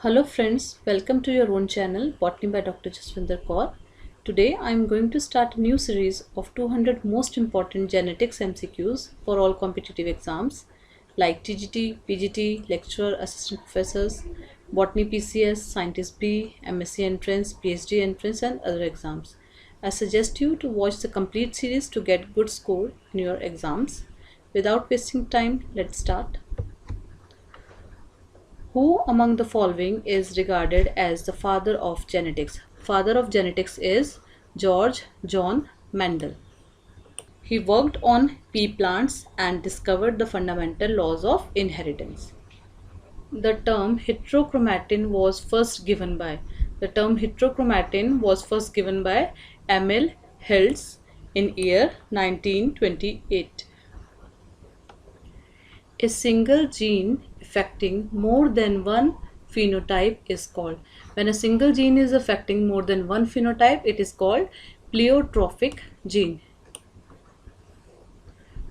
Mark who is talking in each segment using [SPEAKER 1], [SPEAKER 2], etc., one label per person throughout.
[SPEAKER 1] Hello friends, welcome to your own channel Botany by Dr. Jaswinder Kaur. Today I am going to start a new series of 200 most important genetics MCQs for all competitive exams like TGT, PGT, lecturer, assistant professors, Botany PCS, Scientist B, MSc entrance, PhD entrance and other exams. I suggest you to watch the complete series to get good score in your exams. Without wasting time, let's start. Who among the following is regarded as the father of genetics? Father of genetics is George John Mendel. He worked on pea plants and discovered the fundamental laws of inheritance. The term heterochromatin was first given by Emil Hills in year 1928. A single gene affecting more than one phenotype is called. When a single gene is affecting more than one phenotype, it is called pleiotropic gene.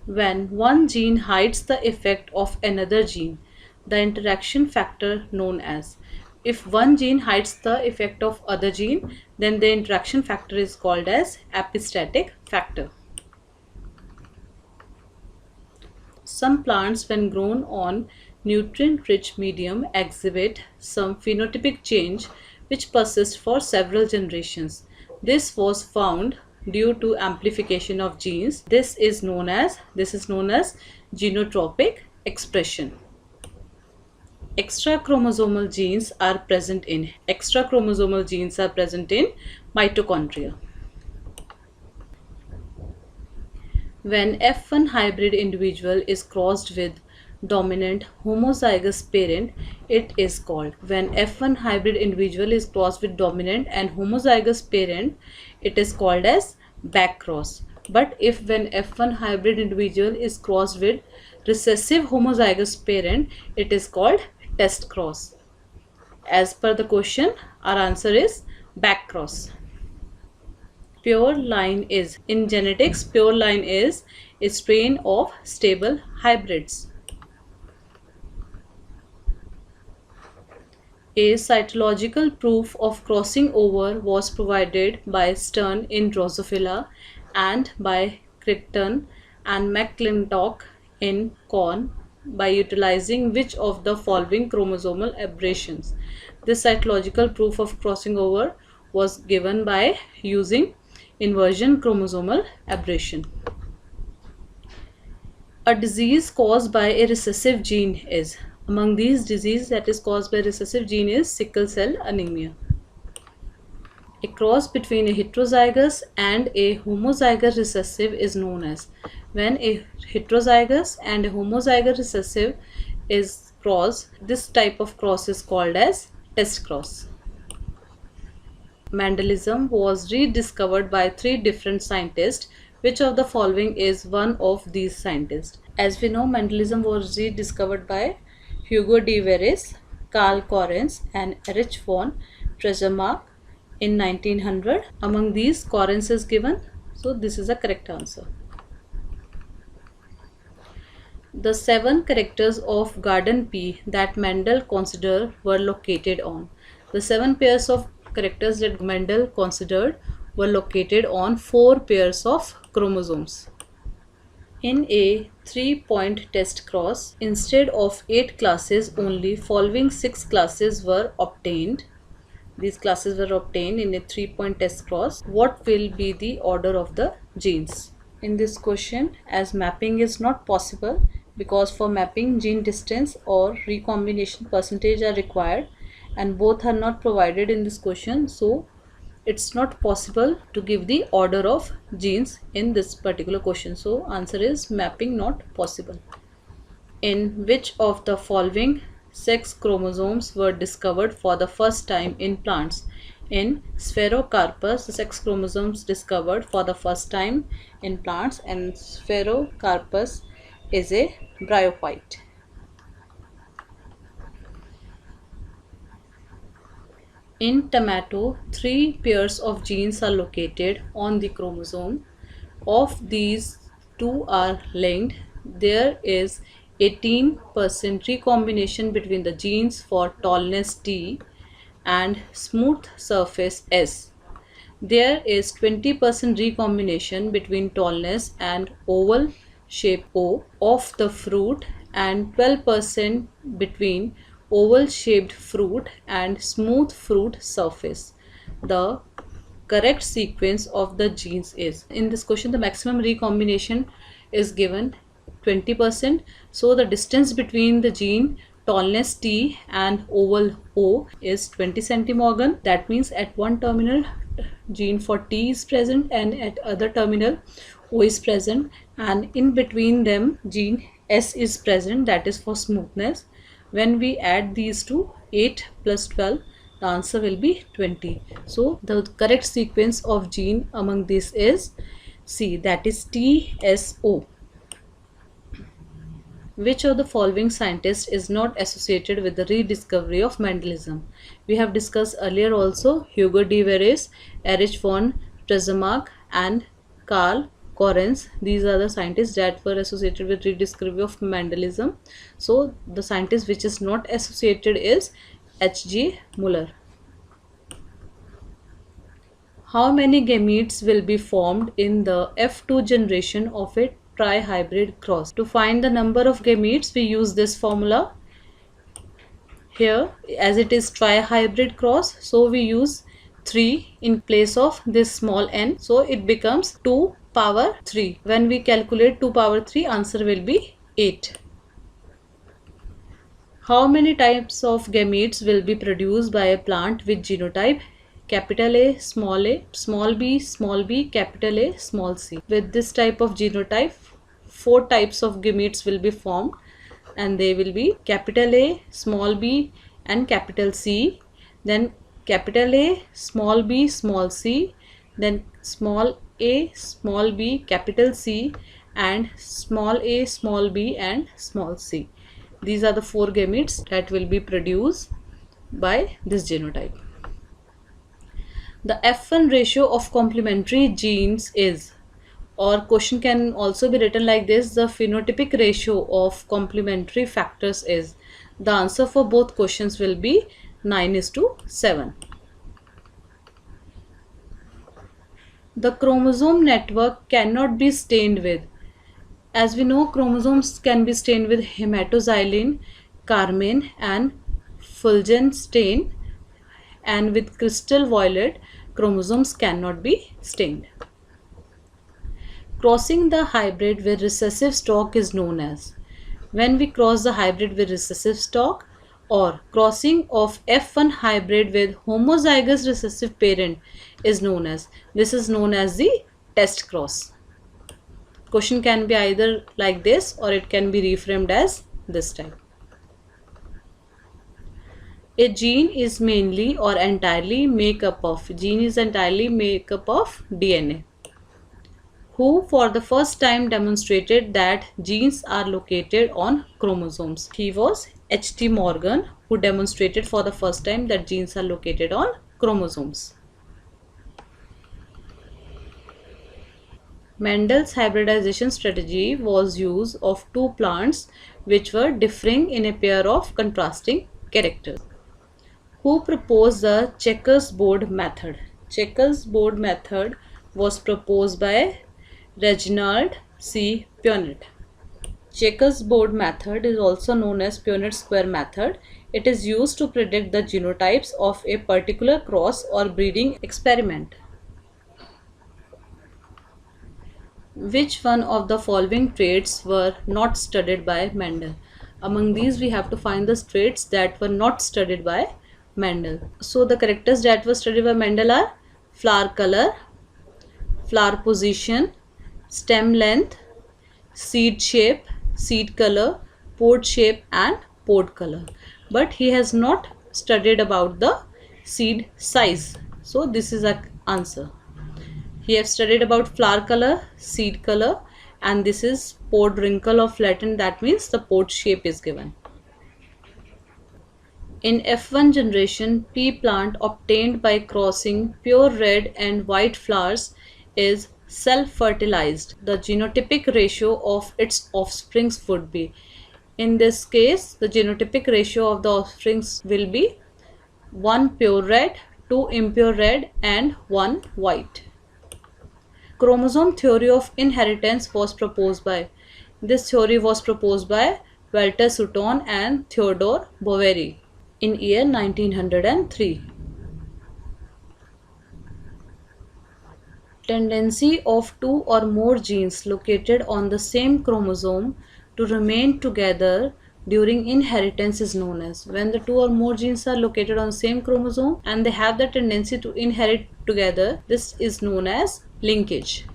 [SPEAKER 1] When one gene hides the effect of another gene, the interaction factor known as. If one gene hides the effect of other gene, then the interaction factor is called as epistatic factor. Some plants, when grown on nutrient-rich medium, exhibit some phenotypic change which persists for several generations. This was found due to amplification of genes. This is known as genotropic expression. Extrachromosomal genes are present in mitochondria. When F1 hybrid individual is crossed with dominant homozygous parent, it is called. When F1 hybrid individual is crossed with dominant and homozygous parent, it is called as backcross. But if when F1 hybrid individual is crossed with recessive homozygous parent, it is called test cross. As per the question, our answer is backcross. Pure line is, in genetics, pure line is a strain of stable hybrids. A cytological proof of crossing over was provided by Stern in Drosophila and by Crichton and McClintock in corn by utilizing which of the following chromosomal aberrations. This cytological proof of crossing over was given by using inversion chromosomal aberration. A disease caused by a recessive gene is, among these diseases that is caused by recessive gene is sickle cell anemia. A cross between a heterozygous and a homozygous recessive is known as. When a heterozygous and a homozygous recessive is crossed, this type of cross is called as test cross. Mendelism was rediscovered by three different scientists. Which of the following is one of these scientists? As we know, Mendelism was rediscovered by Hugo de Veres, Karl Correns and Erich von Tresermark in 1900. Among these, Correns is given, so this is the correct answer. The 7 characters of garden pea that Mendel considered were located on. The 7 pairs of characters that Mendel considered were located on 4 pairs of chromosomes. In a 3-point test cross, instead of 8 classes, only following 6 classes were obtained. These classes were obtained in a 3-point test cross. What will be the order of the genes? In this question, as mapping is not possible, because for mapping gene distance or recombination percentage are required and both are not provided in this question, so it's not possible to give the order of genes in this particular question. So answer is mapping not possible. In which of the following sex chromosomes were discovered for the first time in plants? In Spherocarpus, the sex chromosomes discovered for the first time in plants, and Spherocarpus is a bryophyte. In tomato, 3 pairs of genes are located on the chromosome. Of these, 2 are linked. There is 18% recombination between the genes for tallness T and smooth surface S. There is 20% recombination between tallness and oval shape O of the fruit and 12% between oval shaped fruit and smooth fruit surface. The correct sequence of the genes is, in this question the maximum recombination is given 20%. So the distance between the gene tallness T and oval O is 20 centimorgan. That means at one terminal gene for T is present and at other terminal O is present, and in between them gene S is present, that is for smoothness. When we add these two, 8 plus 12, the answer will be 20. So the correct sequence of gene among these is C, that is TSO. Which of the following scientists is not associated with the rediscovery of Mendelism? We have discussed earlier also Hugo de Verres, Erich von Tresemach and Karl Correns. These are the scientists that were associated with rediscovery of Mendelism. So the scientist which is not associated is H.G. Muller. How many gametes will be formed in the F2 generation of a trihybrid cross? To find the number of gametes, we use this formula. Here, as it is trihybrid cross, so we use 3 in place of this small n. So it becomes 2 power 3. When we calculate 2 power 3, answer will be 8. How many types of gametes will be produced by a plant with genotype capital A, small b, capital A, small c? With this type of genotype, 4 types of gametes will be formed, and they will be capital A, small b and capital C, then capital A, small b, small c, then small a, small b, capital C, and small a, small b and small c. These are the 4 gametes that will be produced by this genotype. The F1 ratio of complementary genes is, or question can also be written like this, the phenotypic ratio of complementary factors is. The answer for both questions will be 9:7. The chromosome network cannot be stained with. As we know, chromosomes can be stained with hematoxylin, carmine and fulgen stain, and with crystal violet, chromosomes cannot be stained. Crossing the hybrid with recessive stock is known as. When we cross the hybrid with recessive stock, or crossing of F1 hybrid with homozygous recessive parent is known as. This is known as the test cross. Question can be either like this or it can be reframed as this type. A gene is mainly or entirely made up of DNA. Who for the first time demonstrated that genes are located on chromosomes? He was H.T. Morgan, who demonstrated for the first time that genes are located on chromosomes. Mendel's hybridization strategy was use of 2 plants which were differing in a pair of contrasting characters. Who proposed the checkers board method? Checkers board method was proposed by Reginald C. Punnett. Checkers board method is also known as Punnett square method. It is used to predict the genotypes of a particular cross or breeding experiment. Which one of the following traits were not studied by Mendel? Among these, we have to find the traits that were not studied by Mendel. So the characters that were studied by Mendel are flower color, flower position, stem length, seed shape, seed color, pod shape and pod color. But he has not studied about the seed size. So this is our answer. He has studied about flower color, seed color, and this is pod wrinkle or flattened, that means the pod shape is given. In F1 generation, pea plant obtained by crossing pure red and white flowers is self-fertilized. The genotypic ratio of its offsprings would be. In this case, the genotypic ratio of the offsprings will be 1 pure red, 2 impure red and 1 white. Chromosome theory of inheritance was proposed by. This theory was proposed by Walter Sutton and Theodore Boveri in year 1903. Tendency of two or more genes located on the same chromosome to remain together during inheritance is known as. When the two or more genes are located on the same chromosome and they have the tendency to inherit together, this is known as linkage.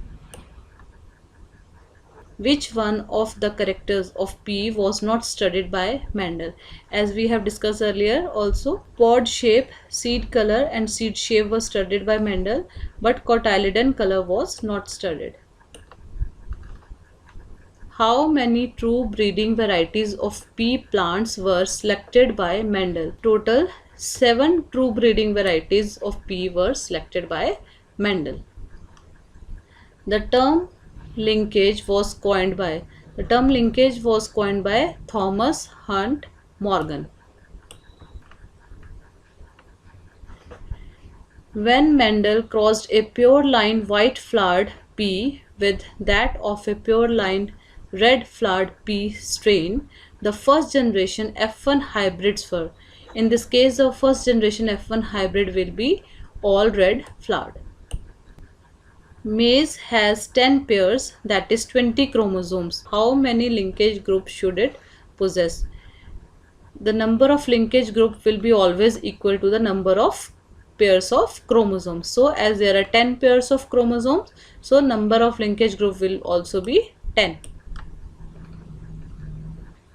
[SPEAKER 1] Which one of the characters of P was not studied by Mendel? As we have discussed earlier also, pod shape, seed color and seed shape was studied by Mendel, but cotyledon color was not studied. How many true breeding varieties of pea plants were selected by Mendel? Total 7 true breeding varieties of pea were selected by Mendel. The term linkage was coined by Thomas Hunt Morgan. When Mendel crossed a pure line white flowered pea with that of a pure line red flowered pea strain, the first generation F1 hybrids were. In this case, the first generation F1 hybrid will be all red flowered. Maize has 10 pairs, that is 20 chromosomes. How many linkage groups should it possess? The number of linkage groups will be always equal to the number of pairs of chromosomes. So as there are 10 pairs of chromosomes, so number of linkage group will also be 10.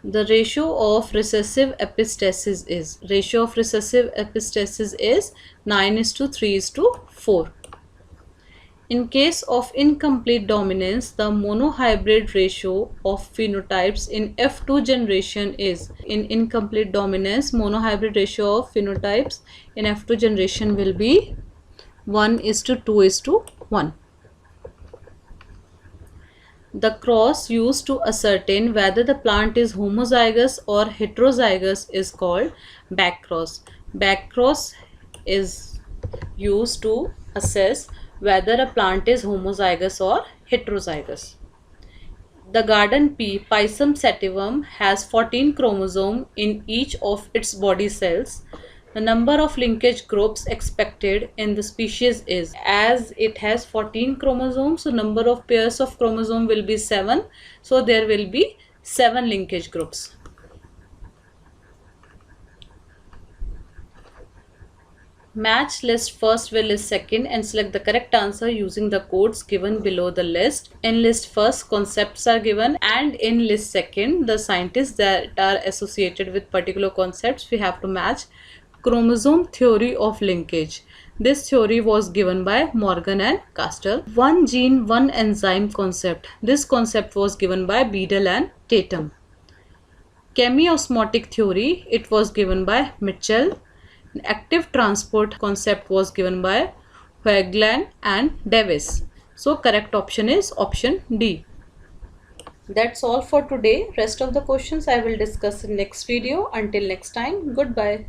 [SPEAKER 1] The ratio of recessive epistasis is 9:3:4. In case of incomplete dominance, the monohybrid ratio of phenotypes in F2 generation is. In incomplete dominance, monohybrid ratio of phenotypes in F2 generation will be 1:2:1. The cross used to ascertain whether the plant is homozygous or heterozygous is called backcross. Backcross is used to assess whether a plant is homozygous or heterozygous. The garden pea, Pisum sativum, has 14 chromosomes in each of its body cells. The number of linkage groups expected in the species is, as it has 14 chromosomes, so number of pairs of chromosome will be 7. So there will be 7 linkage groups. Match list first with list second and select the correct answer using the codes given below the list. In list first, concepts are given, and in list second, the scientists that are associated with particular concepts. We have to match. Chromosome theory of linkage. This theory was given by Morgan and Castell. One gene, one enzyme concept. This concept was given by Beadle and Tatum. Chemiosmotic theory, it was given by Mitchell. Active transport concept was given by Hoagland and Davis. So correct option is option D. That's all for today. Rest of the questions I will discuss in next video. Until next time, goodbye.